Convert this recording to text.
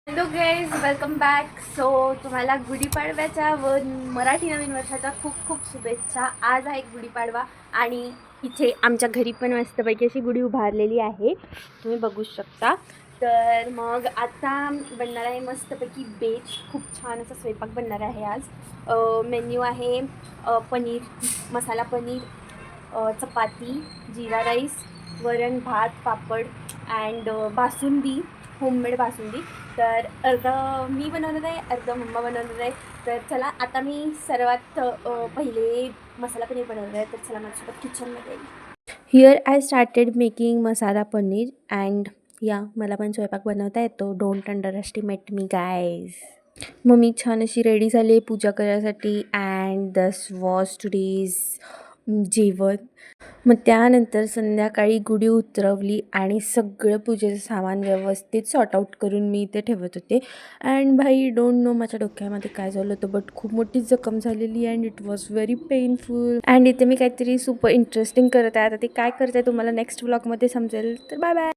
Hello guys, welcome back. So तुम्हाला गुढीपाडव्याच्या व मराठी नवीन वर्षाच्या खूप खूप शुभेच्छा. आज आहे गुढीपाडवा आणि इथे आमच्या घरी पण मस्तपैकी अशी गुढी उभारलेली आहे, तुम्ही बघू शकता. तर मग आता बनणार आहे मस्तपैकी बेत. खूप छान असा स्वयंपाक बनणार आहे आज. मेन्यू आहे पनीर, मसाला पनीर, चपाती, जीरा राईस, वरण भात, पापड अँड बासुंदी, होममेड बासुंदी. तर अर्धं मी बनवणार आहे, अर्धं मम्मा बनवणार आहे. तर चला आता मी सर्वात पहिले मसाला पनीर बनवणार आहे. तर चला माझ्यासोबत किचनमध्ये. Here I started making masala paneer and या मला पण स्वयंपाक बनवता येतो. Don't under estimate me guys. मग मी छान अशी रेडी झाली पूजा करायसाठी अँड दस वॉज टुडेज जेवण. मग त्यानंतर संध्याकाळी गुढी उतरवली आणि सगळं पूजेचं सामान व्यवस्थित सॉर्ट आऊट करून मी इथे ठेवत होते. अँड भाई डोंट नो माझ्या डोक्यामध्ये काय झालं होतं, बट खूप मोठी जखम झालेली and it was very painful. And इथे मी काहीतरी सुपर इंटरेस्टिंग करत आहे. आता ते काय करत आहे तुम्हाला नेक्स्ट व्लॉगमध्ये समजेल. तर बाय बाय.